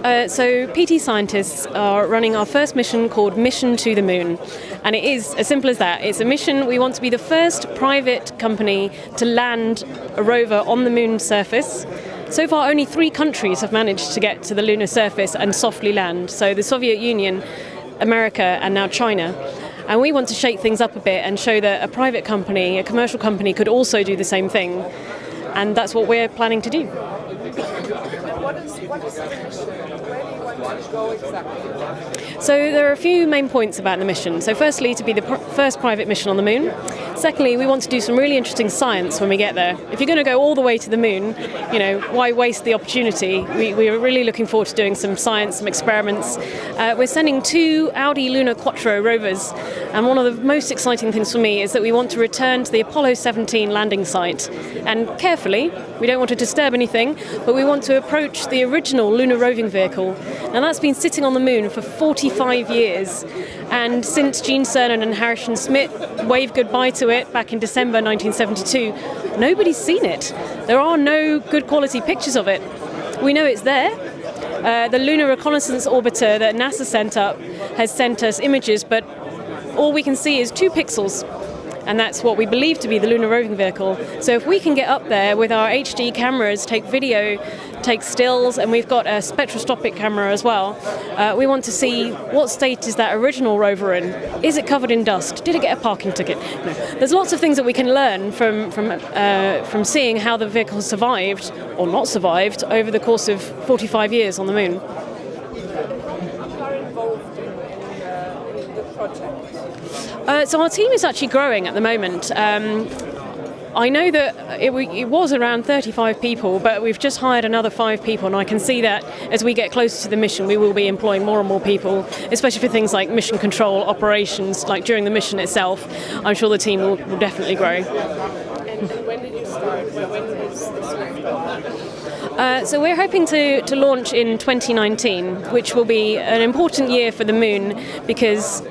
So PT scientists are running our first mission called Mission to the Moon. And it is as simple as that. It's a mission. We want to be the first private company to land a rover on the moon's surface. So far, only 3 countries have managed to get to the lunar surface and softly land. So the Soviet Union, America, and now China. And we want to shake things up a bit and show that a private company, a commercial company, could also do the same thing. And that's what we're planning to do. What is the mission? Where do you want to go exactly? So there are a few main points about the mission. So firstly, to be the first private mission on the moon. Secondly, we want to do some really interesting science when we get there. If you're going to go all the way to the moon, why waste the opportunity? We are really looking forward to doing some science, some experiments. We're sending 2 Audi Lunar Quattro rovers, and one of the most exciting things for me is that we want to return to the Apollo 17 landing site. And carefully, we don't want to disturb anything, but we want to approach the original lunar roving vehicle. And that's been sitting on the moon for 45 years. And since Gene Cernan and Harrison Schmitt waved goodbye to it back in December 1972, nobody's seen it. There are no good quality pictures of it. We know it's there. The Lunar Reconnaissance Orbiter that NASA sent up has sent us images, but all we can see is 2 pixels. And that's what we believe to be the lunar roving vehicle. So if we can get up there with our HD cameras, take video, take stills, and we've got a spectroscopic camera as well, we want to see what state is that original rover in. Is it covered in dust? Did it get a parking ticket? No. There's lots of things that we can learn from seeing how the vehicle survived, or not survived, over the course of 45 years on the moon. Who are involved in the project? So our team is actually growing at the moment. I know that it was around 35 people, but we've just hired another 5 people, and I can see that as we get closer to the mission, we will be employing more and more people, especially for things like mission control operations, like during the mission itself. I'm sure the team will definitely grow. And when did you start? When is this? So we're hoping to launch in 2019, which will be an important year for the moon because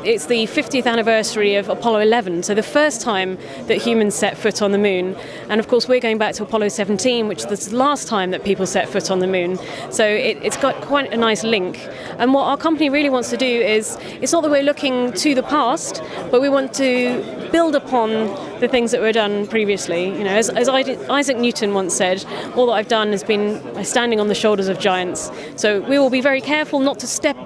it's the 50th anniversary of Apollo 11, so the first time that humans set foot on the moon. And of course we're going back to Apollo 17, which is the last time that people set foot on the moon. So it's got quite a nice link. And what our company really wants to do is, it's not that we're looking to the past, but we want to build upon the things that were done previously. As Isaac Newton once said, all that I've done has been standing on the shoulders of giants. So we will be very careful not to step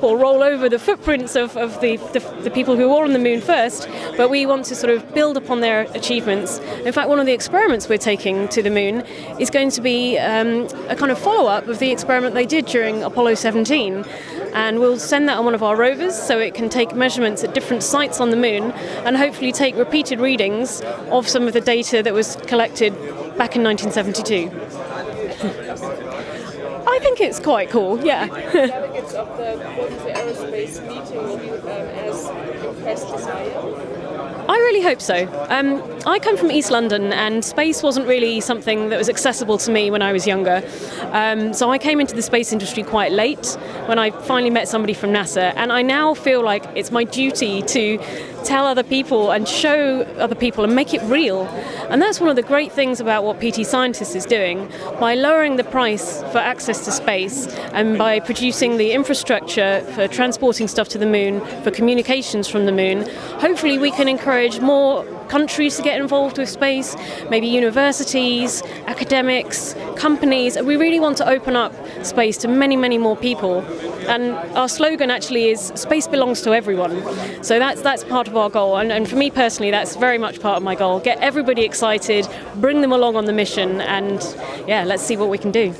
or roll over the footprints of the people who were on the moon first, but we want to sort of build upon their achievements. In fact, one of the experiments we're taking to the moon is going to be a kind of follow-up of the experiment they did during Apollo 17. And we'll send that on one of our rovers so it can take measurements at different sites on the moon and hopefully take repeated readings of some of the data that was collected back in 1972. I think it's quite cool, yeah. Delegates of the Bodensee Aerospace meeting will be as impressed as I am. I really hope so. I come from East London, and space wasn't really something that was accessible to me when I was younger. So I came into the space industry quite late when I finally met somebody from NASA, and I now feel like it's my duty to tell other people and show other people and make it real. And that's one of the great things about what PT Scientists is doing. By lowering the price for access to space and by producing the infrastructure for transporting stuff to the moon, for communications from the moon, hopefully we can encourage more countries to get involved with space, maybe universities, academics, companies. We really want to open up space to many, many more people. And our slogan actually is "Space belongs to everyone." So that's part of our goal. And for me personally, that's very much part of my goal. Get everybody excited, bring them along on the mission, and yeah, let's see what we can do.